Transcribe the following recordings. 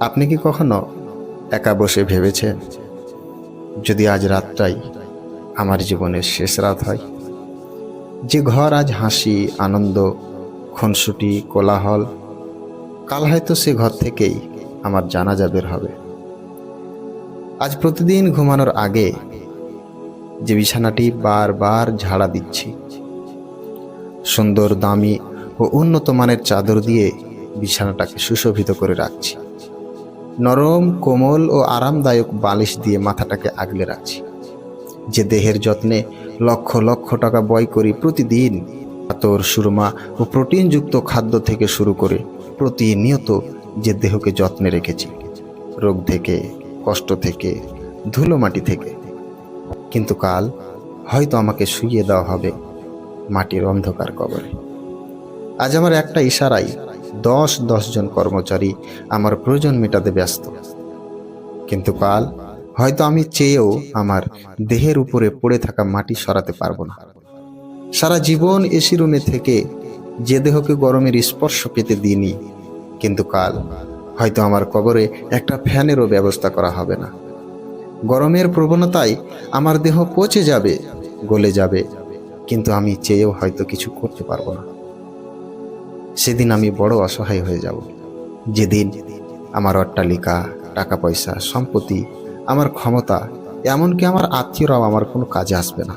আপনি কি কখনো একা বসে ভেবেছেন, যদি আজ রাতটাই আমার জীবনের শেষ রাত হয়? যে ঘর আজ হাসি, আনন্দ, খুনসুটি, কোলাহল, কাল হয়তো সে ঘর থেকেই আমার জানাজা বের হবে। আজ প্রতিদিন ঘুমানোর আগে যে বিছানাটি বারবার ঝাড়া দিচ্ছি, সুন্দর, দামি ও উন্নত মানের চাদর দিয়ে বিছানাটাকে সুশোভিত করে রাখছি। নরম, কোমল ও আরামদায়ক বালিশ দিয়ে মাথাটাকে আগলে রাখছি। যে দেহের যত্নে লক্ষ লক্ষ টাকা ব্যয় করি প্রতিদিন, আতর, সুরমা ও প্রোটিনযুক্ত খাদ্য থেকে শুরু করে প্রতিনিয়ত যে দেহকে যত্নে রেখেছি, রোগ থেকে, কষ্ট থেকে, ধুলোমাটি থেকে। কিন্তু কাল হয়তো আমাকে শুইয়ে দেওয়া হবে মাটির অন্ধকার কবরে। আজ আমার একটা ইশারায় 10 জন কর্মচারী আমার প্রয়োজন মেটাতে ব্যস্ত, কিন্তু কাল হয়তো আমি চেয়েও আমার দেহের উপরে পড়ে থাকা মাটি সরাতে পারবো না। সারা জীবন এসি রুমে থেকে যে দেহকে গরমের স্পর্শ পেতে দিইনি, কিন্তু কাল হয়তো আমার কবরে একটা ফ্যানেরও ব্যবস্থা করা হবে না। গরমের প্রবণতায় আমার দেহ পচে যাবে, গলে যাবে, কিন্তু আমি চেয়েও হয়তো কিছু করতে পারবো না। সেদিন আমি বড় অসহায় হয়ে যাব, যেদিন আমার অট্টালিকা, টাকা পয়সা, সম্পত্তি, আমার ক্ষমতা, এমনকি আমার আত্মীয়রাও আমার কোনো কাজে আসবে না।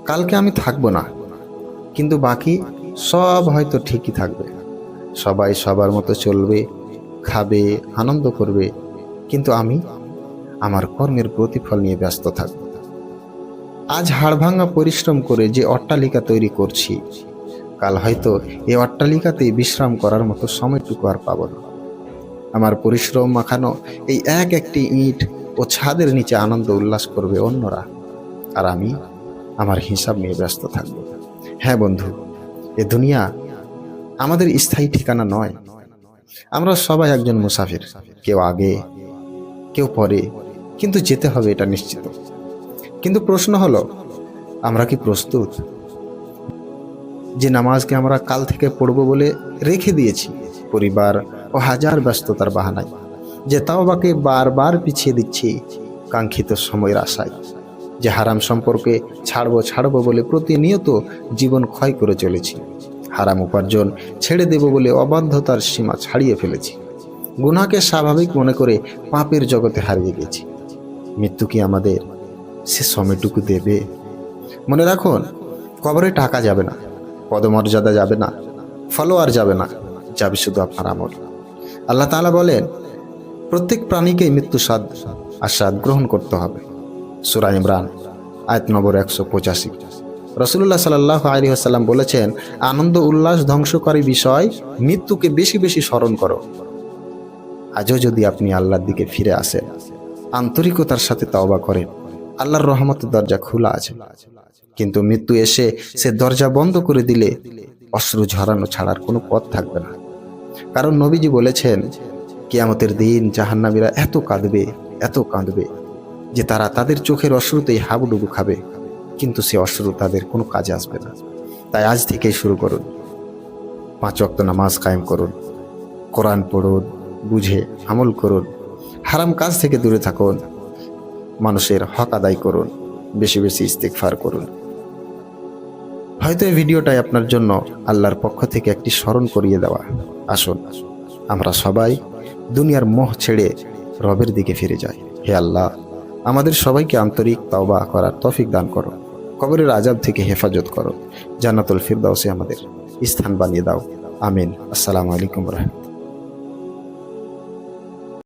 কালকে আমি থাকবো না, কিন্তু বাকি সব হয়তো ঠিকই থাকবে। সবাই সবার মতো চলবে, খাবে, আনন্দ করবে, কিন্তু আমি আমার কর্মের প্রতিফল নিয়ে ব্যস্ত থাকব। আজ হাড়ভাঙা পরিশ্রম করে যে অট্টালিকা তৈরি করছি, কাল হয়তো এই অট্টালিকাতেই বিশ্রাম করার মতো সময়টুকু আর পাবো না। আমার পরিশ্রম মাখানো এই একটি ইট ও ছাদের নিচে আনন্দ উল্লাস করবে অন্যরা, আর আমি আমার হিসাব নিয়ে ব্যস্ত থাকব। হ্যাঁ বন্ধু, এ দুনিয়া আমাদের স্থায়ী ঠিকানা নয়। আমরা সবাই একজন মুসাফির, কেউ আগে, কেউ পরে, কিন্তু যেতে হবে এটা নিশ্চিত। কিন্তু প্রশ্ন হলো, আমরা কি প্রস্তুত? যে নামাজকে আমরা কাল থেকে পড়ব বলে রেখে দিয়েছি পরিবার ও হাজার ব্যস্ততার বাহানায়, যে তাওবাকে বারবার পিছিয়ে দিচ্ছি কাঙ্ক্ষিত সময়ের আশায়, যে হারাম সম্পর্কে ছাড়বো বলে প্রতিনিয়ত জীবন ক্ষয় করে চলেছি, হারাম উপার্জন ছেড়ে দেব বলে অবাধ্যতার সীমা ছাড়িয়ে ফেলেছি, গুনাহকে স্বাভাবিক মনে করে পাপের জগতে হারিয়ে গেছি। মৃত্যু কি আমাদের সে সময়টুকু দেবে? মনে রাখুন, কবরে টাকা যাবে না, পদমর্যাদা যাবে না, ফলোয়ার যাবে না, যাবে শুধু আপনার আমল। আল্লাহ তাআলা বলেন, প্রত্যেক প্রাণীকেই মৃত্যু আস্বাদ গ্রহণ করতে হবে। সূরা ইমরান আয়াত নম্বর 185। রাসূলুল্লাহ সাল্লাল্লাহু আলাইহি ওয়াসাল্লাম বলেছেন, আনন্দ উল্লাস ধ্বংসকারী বিষয়, মৃত্যুকে বেশি বেশি স্মরণ করো। আজও যদি আপনি আল্লাহর দিকে ফিরে আসেন, আন্তরিকতার সাথে তওবা করেন, আল্লাহর রহমতের দরজা খোলা আছে। কিন্তু মৃত্যু এসে সে দরজা বন্ধ করে দিলে অশ্রু ঝরানো ছাড়ার কোনো পথ থাকবে না। কারণ নবীজি বলেছেন, কিয়ামতের দিন জাহান্নামীরা এত কাঁদবে যে তারা তাদের চোখের অশ্রুতেই হাবুডুবু খাবে, কিন্তু সে অশ্রু তাদের কোনো কাজে আসবে না। তাই আজ থেকেই শুরু করুন, 5 ওয়াক্ত নামাজ কায়েম করুন, কোরআন পড়ুন, বুঝে আমল করুন, হারাম কাজ থেকে দূরে থাকুন, মানুষের হক আদায় করুন, বেশি বেশি ইস্তিগফার করুন। হয়তো এই ভিডিওটাই আপনার জন্য আল্লাহর পক্ষ থেকে একটি স্মরণ করিয়ে দেওয়া। আসুন আমরা সবাই দুনিয়ার মোহ ছেড়ে রবের দিকে ফিরে যাই। হে আল্লাহ, আমাদের সবাইকে আন্তরিক তওবা করার তৌফিক দান করো, কবরের আযাব থেকে হেফাজত করো, জান্নাতুল ফিরদাউসে আমাদের স্থান বানিয়ে দাও। আমিন। আসসালামু আলাইকুম ওয়া রাহমাতুল্লাহ।